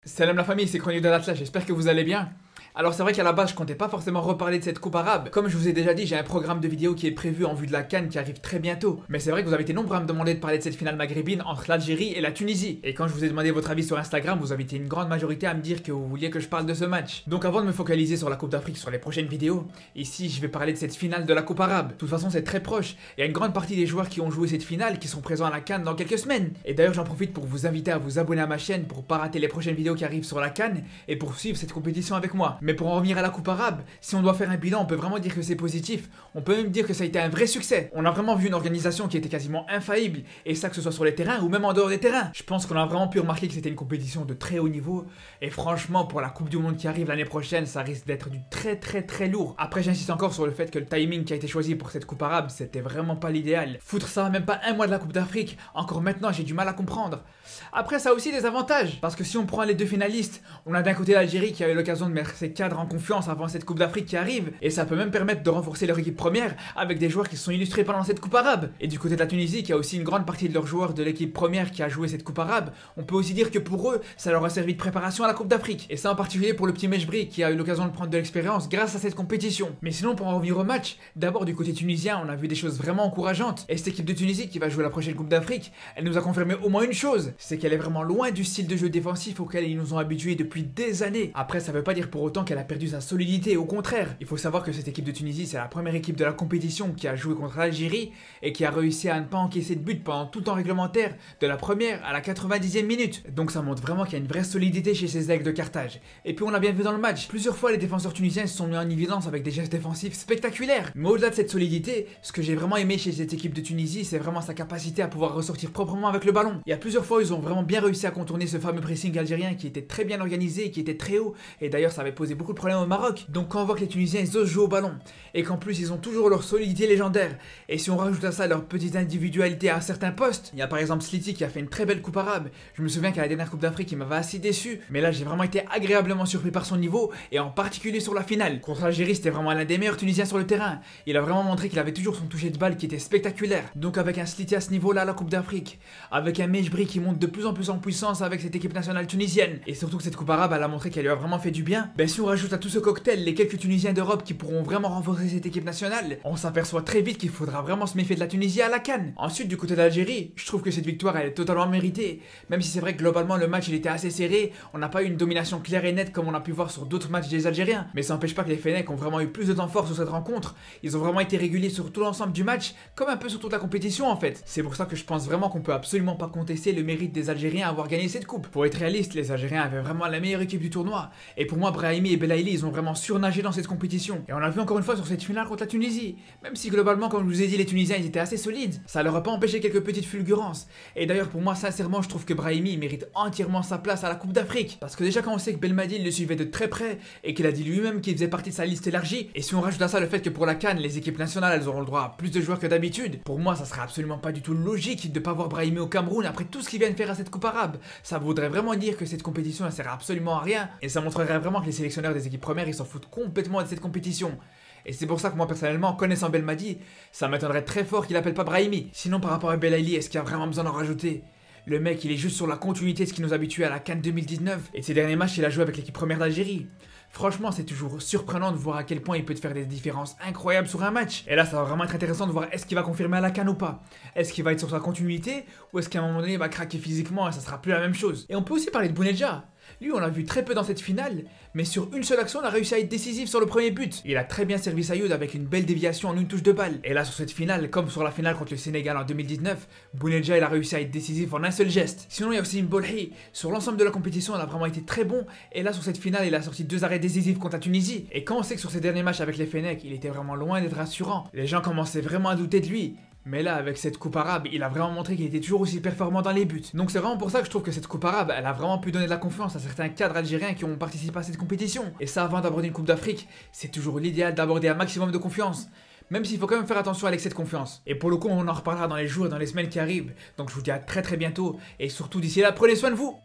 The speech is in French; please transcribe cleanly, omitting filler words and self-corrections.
Salam la famille, c'est Chronique de l'Atlas, j'espère que vous allez bien. Alors c'est vrai qu'à la base je comptais pas forcément reparler de cette coupe arabe. Comme je vous ai déjà dit, j'ai un programme de vidéos qui est prévu en vue de la CAN qui arrive très bientôt. Mais c'est vrai que vous avez été nombreux à me demander de parler de cette finale maghrébine entre l'Algérie et la Tunisie. Et quand je vous ai demandé votre avis sur Instagram, vous avez été une grande majorité à me dire que vous vouliez que je parle de ce match. Donc avant de me focaliser sur la Coupe d'Afrique sur les prochaines vidéos, ici je vais parler de cette finale de la coupe arabe. De toute façon c'est très proche. Il y a une grande partie des joueurs qui ont joué cette finale qui sont présents à la CAN dans quelques semaines. Et d'ailleurs j'en profite pour vous inviter à vous abonner à ma chaîne pour pas rater les prochaines vidéos qui arrivent sur la CAN et pour suivre cette compétition avec moi. Mais pour en revenir à la coupe arabe, si on doit faire un bilan, on peut vraiment dire que c'est positif. On peut même dire que ça a été un vrai succès. On a vraiment vu une organisation qui était quasiment infaillible, et ça que ce soit sur les terrains ou même en dehors des terrains. Je pense qu'on a vraiment pu remarquer que c'était une compétition de très haut niveau, et franchement pour la Coupe du Monde qui arrive l'année prochaine, ça risque d'être du très lourd. Après j'insiste encore sur le fait que le timing qui a été choisi pour cette coupe arabe, c'était vraiment pas l'idéal. Foutre ça même pas un mois de la Coupe d'Afrique, encore maintenant j'ai du mal à comprendre. Après ça a aussi des avantages, parce que si on prend les deux finalistes, on a d'un côté l'Algérie qui a eu l'occasion de mettre ses cadres en confiance avant cette Coupe d'Afrique qui arrive, et ça peut même permettre de renforcer leur équipe première avec des joueurs qui se sont illustrés pendant cette coupe arabe. Et du côté de la Tunisie qui a aussi une grande partie de leurs joueurs de l'équipe première qui a joué cette coupe arabe, on peut aussi dire que pour eux, ça leur a servi de préparation à la Coupe d'Afrique. Et ça en particulier pour le petit Mejbri qui a eu l'occasion de prendre de l'expérience grâce à cette compétition. Mais sinon pour en revenir au match, d'abord du côté tunisien, on a vu des choses vraiment encourageantes, et cette équipe de Tunisie qui va jouer la prochaine Coupe d'Afrique, elle nous a confirmé au moins une chose, c'est qu'elle est vraiment loin du style de jeu défensif auquel ils nous ont habitués depuis des années. Après ça veut pas dire pour autant qu'elle a perdu sa solidité, au contraire. Il faut savoir que cette équipe de Tunisie, c'est la première équipe de la compétition qui a joué contre l'Algérie et qui a réussi à ne pas encaisser de but pendant tout le temps réglementaire, de la première à la 90e minute. Donc ça montre vraiment qu'il y a une vraie solidité chez ces aigles de Carthage. Et puis on l'a bien vu dans le match, plusieurs fois les défenseurs tunisiens se sont mis en évidence avec des gestes défensifs spectaculaires. Mais au-delà de cette solidité, ce que j'ai vraiment aimé chez cette équipe de Tunisie, c'est vraiment sa capacité à pouvoir ressortir proprement avec le ballon. Il y a plusieurs fois où ils ont vraiment bien réussi à contourner ce fameux pressing algérien qui était très bien organisé et qui était très haut. Et d'ailleurs ça avait posé beaucoup de problèmes au Maroc. Donc quand on voit que les Tunisiens ils osent jouer au ballon et qu'en plus ils ont toujours leur solidité légendaire, et si on rajoute à ça leur petite individualité à certains postes, il y a par exemple Sliti qui a fait une très belle coupe arabe. Je me souviens qu'à la dernière Coupe d'Afrique il m'avait assez déçu, mais là j'ai vraiment été agréablement surpris par son niveau, et en particulier sur la finale. Contre l'Algérie c'était vraiment l'un des meilleurs Tunisiens sur le terrain. Il a vraiment montré qu'il avait toujours son toucher de balle qui était spectaculaire. Donc avec un Sliti à ce niveau là à la Coupe d'Afrique, avec un Mejbri qui monte de plus en plus en puissance avec cette équipe nationale tunisienne, et surtout que cette coupe arabe elle a montré qu'elle lui a vraiment fait du bien, ben si on rajoute à tout ce cocktail les quelques Tunisiens d'Europe qui pourront vraiment renforcer cette équipe nationale, on s'aperçoit très vite qu'il faudra vraiment se méfier de la Tunisie à la CAN. Ensuite du côté de l'Algérie, je trouve que cette victoire elle est totalement méritée, même si c'est vrai que globalement le match il était assez serré, on n'a pas eu une domination claire et nette comme on a pu voir sur d'autres matchs des Algériens, mais ça n'empêche pas que les Fennecs ont vraiment eu plus de temps fort sur cette rencontre. Ils ont vraiment été réguliers sur tout l'ensemble du match, comme un peu sur toute la compétition en fait. C'est pour ça que je pense vraiment qu'on peut absolument pas contester le mérite des Algériens à avoir gagné cette coupe. Pour être réaliste, les Algériens avaient vraiment la meilleure équipe du tournoi, et pour moi Brahimi et Belaïli ils ont vraiment surnagé dans cette compétition. Et on a vu encore une fois sur cette finale contre la Tunisie, même si globalement comme je vous ai dit les Tunisiens ils étaient assez solides, ça leur a pas empêché quelques petites fulgurances. Et d'ailleurs pour moi sincèrement je trouve que Brahimi mérite entièrement sa place à la Coupe d'Afrique, parce que déjà quand on sait que Belmadi le suivait de très près et qu'il a dit lui-même qu'il faisait partie de sa liste élargie, et si on rajoute à ça le fait que pour la CAN les équipes nationales elles auront le droit à plus de joueurs que d'habitude, pour moi ça serait absolument pas du tout logique de pas voir Brahimi au Cameroun après tout ce qu'il vient de faire à cette coupe arabe. Ça voudrait vraiment dire que cette compétition ne sert absolument à rien, et ça montrerait vraiment que les sélectionneurs des équipes premières ils s'en foutent complètement de cette compétition. Et c'est pour ça que moi personnellement, connaissant Belmadi, ça m'étonnerait très fort qu'il appelle pas Brahimi. Sinon par rapport à Belaïli, est-ce qu'il y a vraiment besoin d'en rajouter? Le mec il est juste sur la continuité de ce qui nous habituait à la CAN 2019, et de ses derniers matchs il a joué avec l'équipe première d'Algérie. Franchement c'est toujours surprenant de voir à quel point il peut te faire des différences incroyables sur un match. Et là ça va vraiment être intéressant de voir est-ce qu'il va confirmer à la CAN ou pas. Est-ce qu'il va être sur sa continuité, ou est-ce qu'à un moment donné il va craquer physiquement et ça sera plus la même chose. Et on peut aussi parler de Bounedjah. Lui on l'a vu très peu dans cette finale, mais sur une seule action on a réussi à être décisif sur le premier but. Il a très bien servi Sayoud avec une belle déviation en une touche de balle. Et là sur cette finale, comme sur la finale contre le Sénégal en 2019, Bounedjah il a réussi à être décisif en un seul geste. Sinon il y a aussi Mbolhi, sur l'ensemble de la compétition il a vraiment été très bon, et là sur cette finale il a sorti 2 arrêts décisifs contre la Tunisie. Et quand on sait que sur ses derniers matchs avec les Fennecs il était vraiment loin d'être rassurant, les gens commençaient vraiment à douter de lui. Mais là, avec cette coupe arabe, il a vraiment montré qu'il était toujours aussi performant dans les buts. Donc c'est vraiment pour ça que je trouve que cette coupe arabe, elle a vraiment pu donner de la confiance à certains cadres algériens qui ont participé à cette compétition. Et ça, avant d'aborder une coupe d'Afrique, c'est toujours l'idéal d'aborder un maximum de confiance. Même s'il faut quand même faire attention à l'excès de confiance. Et pour le coup, on en reparlera dans les jours et dans les semaines qui arrivent. Donc je vous dis à très bientôt. Et surtout d'ici là, prenez soin de vous.